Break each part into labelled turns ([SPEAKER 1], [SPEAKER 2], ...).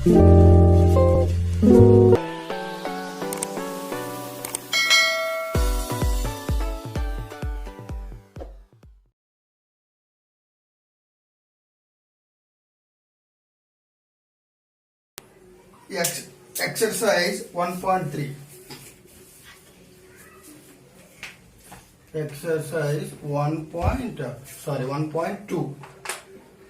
[SPEAKER 1] Exercise 1.3. Exercise 1.2.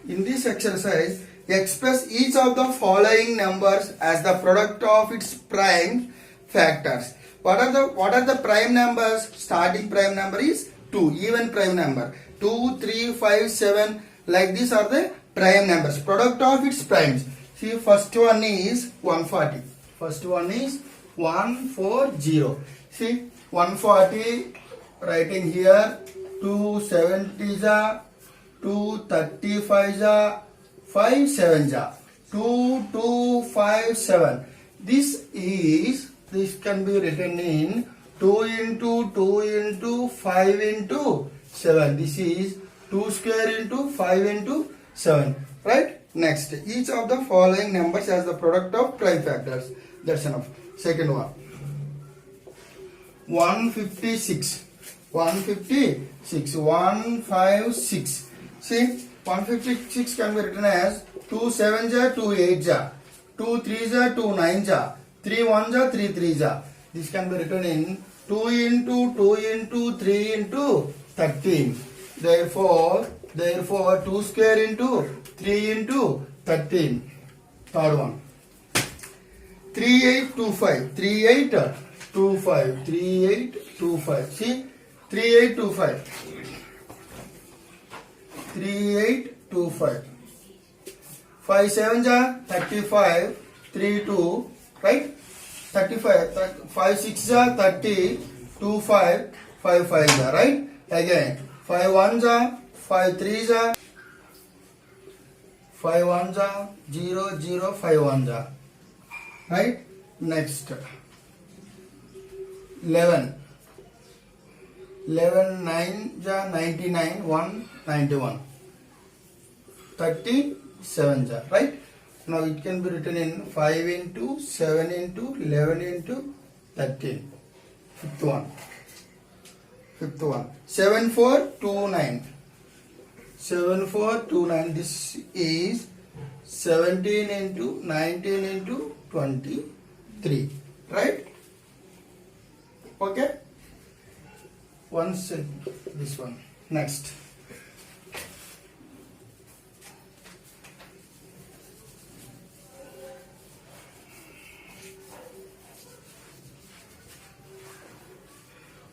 [SPEAKER 1] In this exercise, express each of the following numbers as the product of its prime factors. What are the prime numbers? Starting prime number is 2, even prime number. 2, 3, 5, 7, like these are the prime numbers. Product of its primes. See, first one is 140. First one is 140. See, 140, writing here, 270 ja, 235 ja, 57 ja, 2257. This can be written in 2 into 2 into 5 into 7. This is 2 square into 5 into 7. Right? Next, each of the following numbers has the product of prime factors. That's enough. Second one, 156. 156. 156. See, 156 can be written as 2 7 ja, 2 8 ja, 2 3 ja, 2 9 ja, 3 1 ja, 3 3 ja. This can be written in 2 into 2 into 3 into 13. Therefore 2 square into 3 into 13. Third one, 3825. 3825. 3825. See, 3825. 3825. 5 7 ja, 35. 3 2. Right? 35. 5 6 ja, 30. 2 5. 5 5 ja. Right? Again. 5 1 ja, 5 3 ja, 5 1 ja, 0 0 5 1 ja. Right? Next, 11. 11 9 ja, 99. 1 91. 37 ja. Right? Now it can be written in 5 into 7 into 11 into 13. Fifth one. 7429. 7429. This is 17 into 19 into 23. Right? Okay? Once this one. Next.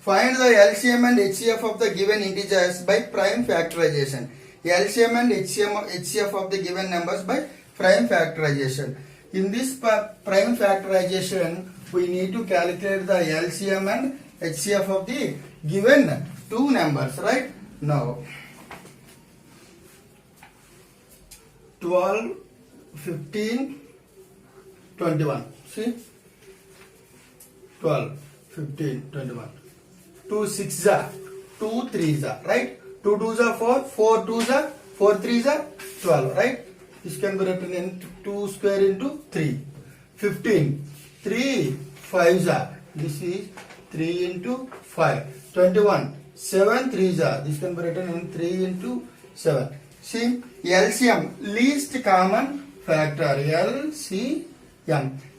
[SPEAKER 1] Find the LCM and HCF of the given integers by prime factorization. LCM and HCF of the given numbers by prime factorization. In this prime factorization, we need to calculate the LCM and HCF of the given two numbers, right? Now, 12, 15, 21. See? 12, 15, 21. 2 6 ja, 2 3 ja, right? 2 2 ja 4, 4 2 ja, 4 3 ja 12, right? This can be written in 2 square into 3. 15, 3 5 ja, this is 3 into 5. 21, 7 3 ja, this can be written in 3 into 7. See, LCM, least common factor, LCM.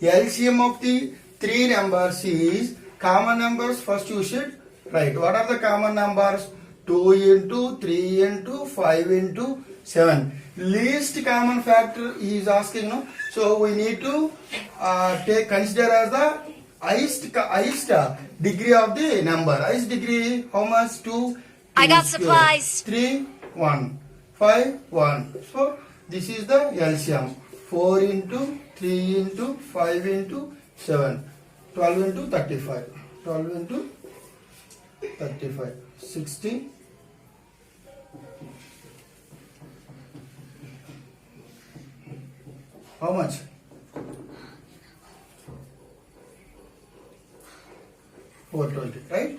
[SPEAKER 1] LCM of the three numbers is, common numbers first you should write. What are the common numbers? 2 into 3 into 5 into 7. Least common factor he is asking, no? So we need to consider as the highest degree of the number. Highest degree, how much? 2.
[SPEAKER 2] I got supplies.
[SPEAKER 1] 3 1 5 1. So this is the LCM. 4 into 3 into 5 into 7. 12 into 35. 12 into 35. 60. How much? 420, right?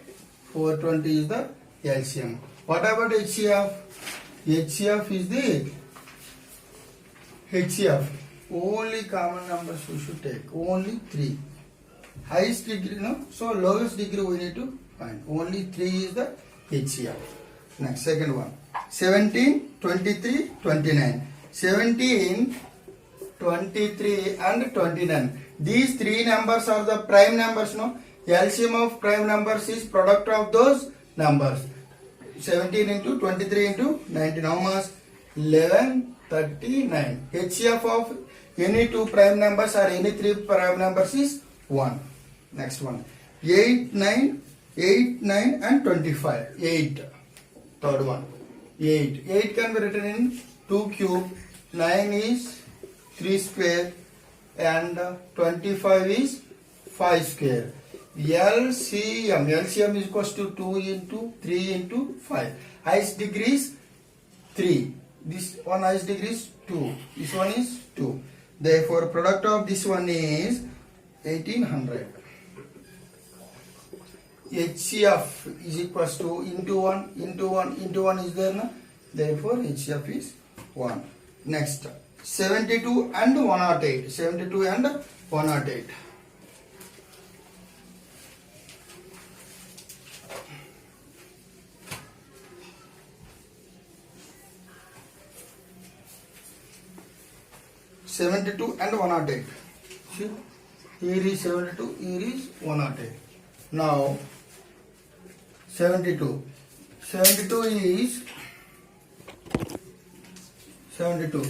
[SPEAKER 1] 420 is the LCM. What about HCF? HCF is the HCF. only common numbers we should take. Only 3. Highest degree, no? So lowest degree we need to find. Only 3 is the HCF. Next, second one. 17, 23, 29. 17, 23 and 29. These three numbers are the prime numbers, no? LCM of prime numbers is product of those numbers. 17 into 23 into 19. How much? 11, 39. HCF of any two prime numbers or any three prime numbers is 1. Next one. 8, 9, 8, 9 and 25. 8. Third one. 8. 8 can be written in 2 cube. 9 is 3 square. And 25 is 5 square. LCM is equals to 2 into 3 into 5. Highest degree is 3. This one highest degree is 2. This one is 2. Therefore, product of this one is 1800. HCF is equals to into 1 into 1 into 1 is there, no? Therefore, HCF is 1. Next, 72 and 108. 72 and 108. And 108. See, here is 72, here is 108. Now, 72. 72 is 72.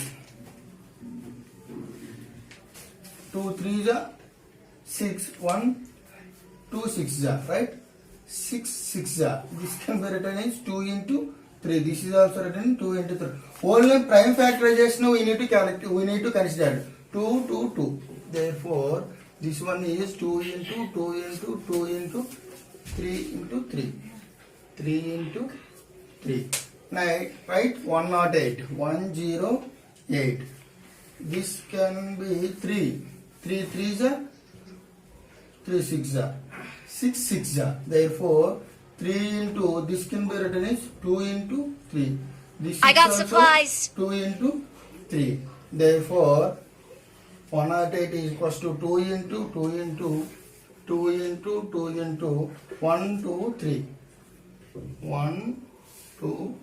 [SPEAKER 1] 2 3 is 6, 1 2 6 is right? 6 6 is. This can be written as 2 into 3. This is also written 2 into 3. Only prime factorization we need to calculate. We need to consider 2 2 2. Therefore, this one is 2 into 2 into 2 into 3 into 3. 3 into 3. Now, right? 108. 108. This can be 3. 3 3 is 3 6 is 6 6 is. Therefore, 3 into this can be written as 2 into 3. This
[SPEAKER 2] I
[SPEAKER 1] is
[SPEAKER 2] got
[SPEAKER 1] also
[SPEAKER 2] supplies.
[SPEAKER 1] 2 into 3. Therefore, 108 is equals to 2 into 2 into 2 into 2 into 1 2 3. 1 2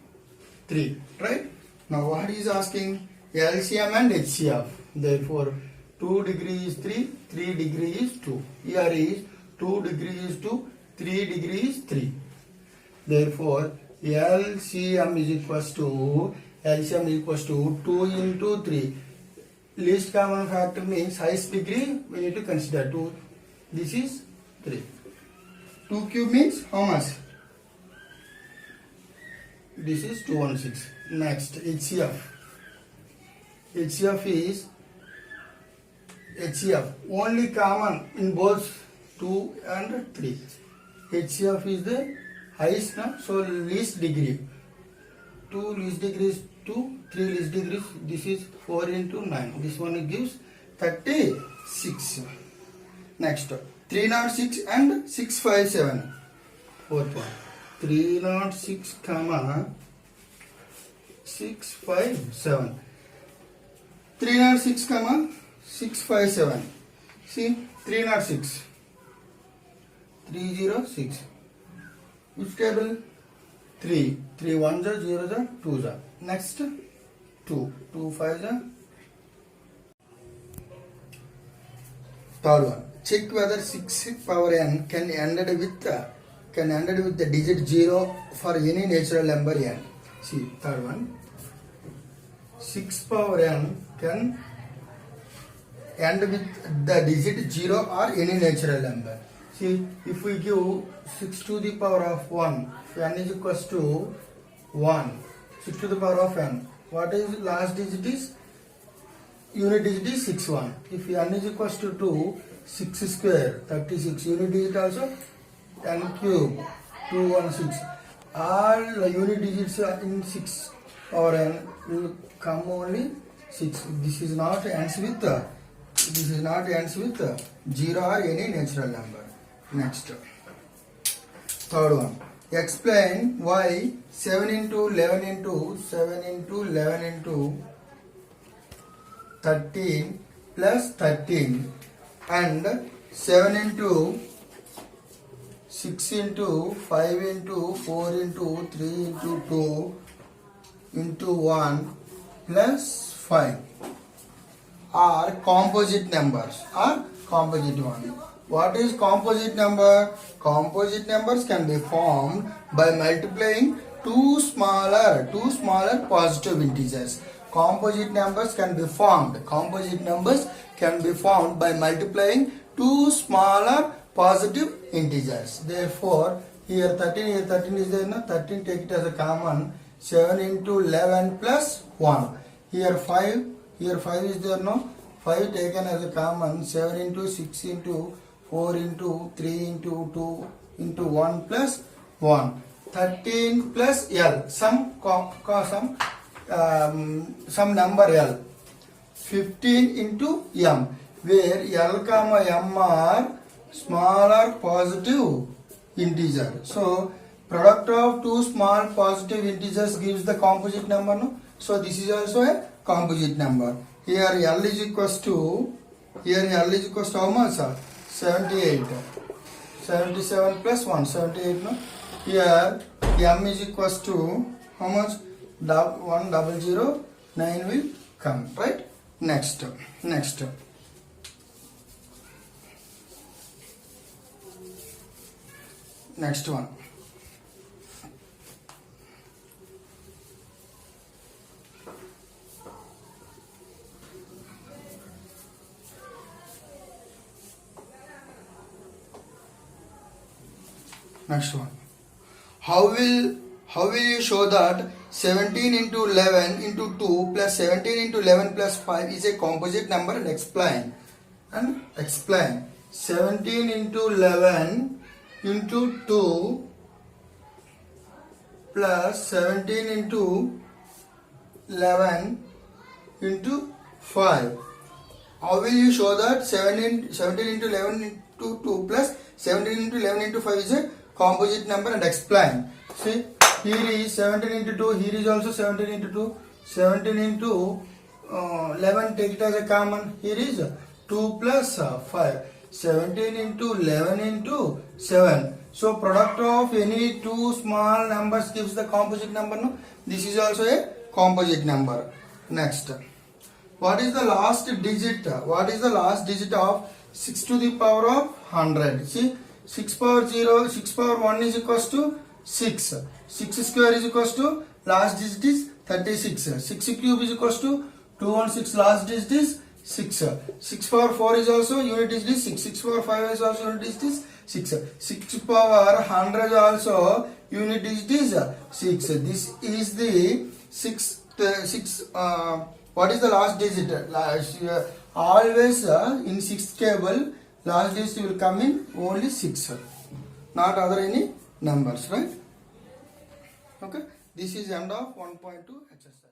[SPEAKER 1] 3. Right? Now, what is asking? LCM and HCF. Therefore, 2 degree is 3, 3 degree is 2. Here is 2 degree is 2, 3 degree is 3. Therefore, LCM is equals to 2 into 3. Least common factor means highest degree we need to consider 2. This is 3. 2 cube means how much? This is 216. Next, HCF. HCF is only common in both 2 and 3. HCF is the highest, no? So least degree. 2 least degree is 2, 3 least degrees. This is 4 into 9. This one gives 36. Next, 306 and 657. Fourth one. 306, 657. 306, 657. See, 306. 306. Which table? 3. 3 1 0 0 2. Next, 2. 2 5. Third one. Check whether 6 power n can ended with the digit 0 for any natural number n. See, third one. 6 power n can end with the digit 0 or any natural number. See, if we give 6 to the power of 1, if n is equals to 1, 6 to the power of n, what is last digit is? Unit digit is 6 1. If n is equals to 2, 6 square, 36. Unit digit also n cube, 216. All unit digits are in 6 or n will come only 6. This is not ends with 0 or any natural number. Next, third one. Explain why 7 into 11 into 7 into 11 into 13 plus 13 and 7 into 6 into 5 into 4 into 3 into 2 into 1 plus 5 are composite numbers, are composite one. What is composite number? Composite numbers can be formed by multiplying two smaller positive integers. Composite numbers can be formed. Composite numbers can be formed by multiplying two smaller positive integers. Therefore, here 13 is there, no? 13 take it as a common. 7 into 11 plus 1. Here 5 is there, no? 5 taken as a common. 7 into 6 into 4 into 3 into 2 into 1 plus 1. 13 plus L. Some number L. 15 into M. Where L comma M are smaller positive integer. So product of two small positive integers gives the composite number, no? So this is also a composite number. Here L is equals to how much? 78. 77 plus 1, 78, no? Here M is equals to how much? 1009 will come, right? Next one. Next one. How will you show that 17 into 11 into 2 plus 17 into 11 plus 5 is a composite number, and explain. 17 into 11 into 2 plus 17 into 11 into 5. How will you show that 17 into 11 into 2 plus 17 into 11 into 5 is a composite number, and explain. See, here is 17 into 2, here is also 17 into 2. 17 into 11, take it as a common. Here is 2 plus 5. 17 into 11 into 7. So product of any two small numbers gives the composite number, no? This is also a composite number. Next. What is the last digit? What is the last digit of 6 to the power of 100? See, 6 power 0, 6 power 1 is equals to 6. 6 square is equals to last digit is 36. 6 cube is equals to 216, last digit is 6. 6 power 4 is also unit digit is 6. 6 power 5 is also unit digit is 6. 6 power 100 also unit digit is 6. This is the 6. What is the last digit? Always in 6th table, last digit will come in only 6. Not other any numbers, right? Okay. This is end of 1.2 exercise.